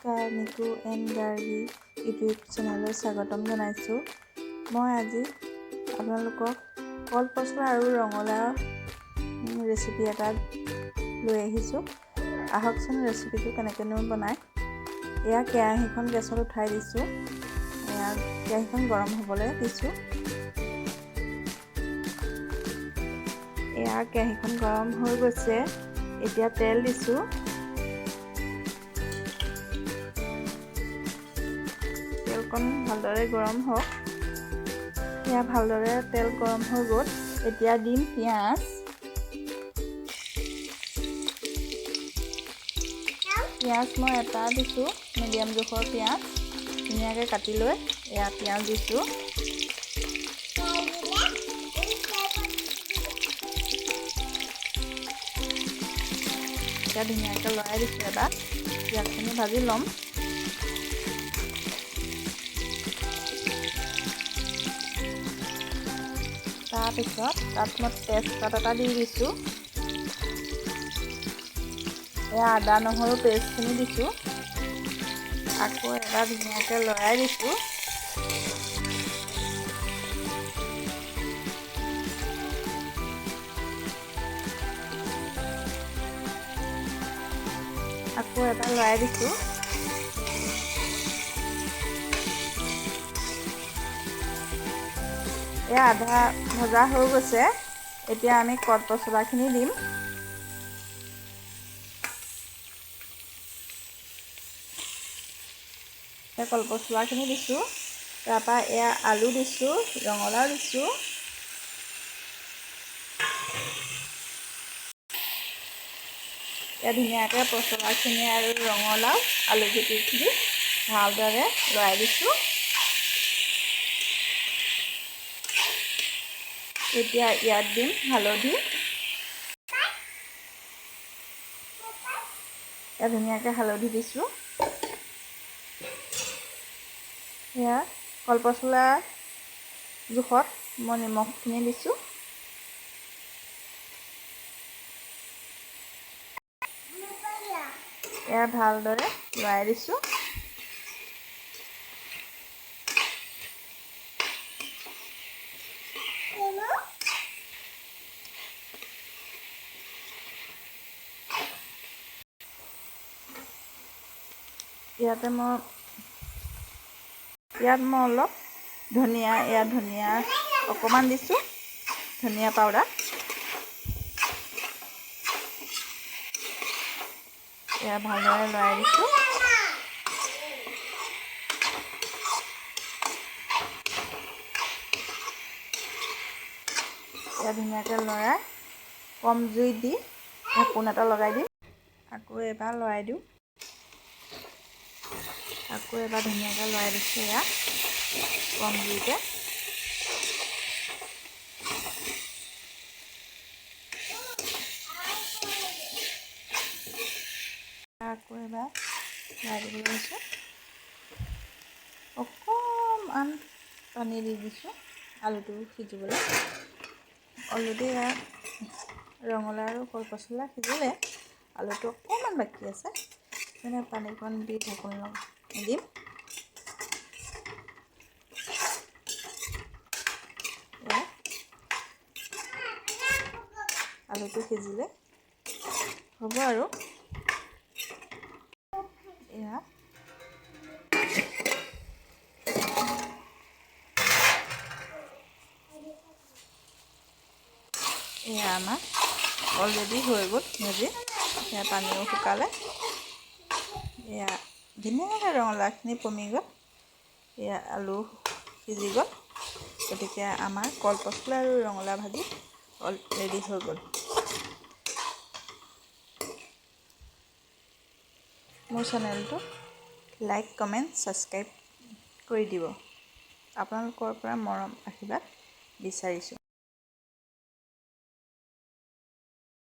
নমস্কাৰ, Nico গাৰ্গি YouTube চেনেললৈ স্বাগতম জনাইছোঁ। মই আজি আপোনালোকক কলপচলা আৰু ৰঙালাও ৰেচিপি এটা লৈ আহিছোঁ। আহকচোন ৰেচিপিটো কেনেকৈনো বনায়। এয়া কেৰাহীখন গেছত উঠাই দিছোঁ। এয়া কেৰাহীখন গৰম হ'বলৈ দিছোঁ। এয়া কেৰাহীখন গৰম হৈ গৈছে। এতিয়া তেল দিছোঁ। তেলকণ ভালদৰে গৰম হওক। এয়া ভালদৰে তেল গৰম হৈ গ'ল। এতিয়া দিম পিঁয়াজ। পিঁয়াজ মই এটা দিছোঁ, মিডিয়াম জোখৰ পিঁয়াজ ধুনীয়াকৈ কাটি লৈ এয়া পিঁয়াজ দিছোঁ। এতিয়া ধুনীয়াকৈ লৰাই দিছোঁ। এবাৰ পিঁয়াজখিনি ভাজি ল'ম। তাৰপিছত তাত মই তেজপাত এটা দি দিছোঁ। এয়া আদা নহৰু পেষ্টখিনি দিছোঁ। আকৌ এবাৰ ধুনীয়াকৈ লৰাই দিছোঁ। আকৌ এবাৰ লৰাই দিছোঁ। এয়া আধা ভজা হৈ গৈছে। এতিয়া আমি কলপচলাখিনি দিম। এই কলপচলাখিনি দিছোঁ। তাৰপৰা এয়া আলু দিছোঁ, ৰঙালাও দিছোঁ। এয়া ধুনীয়াকৈ পচলাখিনি আৰু ৰঙালাও আলু গুটিখিনি ভালদৰে লৰাই দিছোঁ। এতিয়া ইয়াত দিম হালধি। এয়া ধুনীয়াকৈ হালধি দিছোঁ। এয়া কলপচলা জোখত মই নিমখখিনি দিছোঁ। এয়া ভালদৰে লৰাই দিছোঁ। ইয়াত মই অলপ ধনিয়া অকণমান দিছোঁ, ধনিয়া পাউডাৰ। এয়া ভালদৰে লৰাই দিছোঁ। এয়া ধুনীয়াকৈ লৰাই কম জুইত দি ঢাকোন এটা লগাই দিম। আকৌ এবাৰ লৰাই দিওঁ। আকৌ এবাৰ ধুনীয়াকৈ লৰাই দিছোঁ। এয়া কম জুইতে। আকৌ এবাৰ লৰাই দিবলৈ লৈছোঁ। অকণমান পানী দি দিছোঁ আলুটো সিজিবলৈ। অলৰেডি এয়া ৰঙালাও আৰু কলপচলা সিজিলে, আলুটো অকণমান বাকী আছে। মানে পানীকণ দি ঢাকোন দিম। আলুটো সিজিলে হ'ব আৰু। এয়া আমাৰ অলৰেডি হৈ গ'ল ভাজি। এয়া পানীও শুকালে। এয়া ধুনীয়াকৈ ৰঙালাওখিনি পমি গ'ল। এয়া আলু সিজি গ'ল। গতিকে আমাৰ কলপচলা আৰু ৰঙালাও ভাজি অলৰেডি হৈ গ'ল। মোৰ চেনেলটো লাইক, কমেণ্ট, ছাবস্ক্ৰাইব কৰি দিব। আপোনালোকৰ পৰা মৰম আশীৰ্বাদ বিচাৰিছোঁ।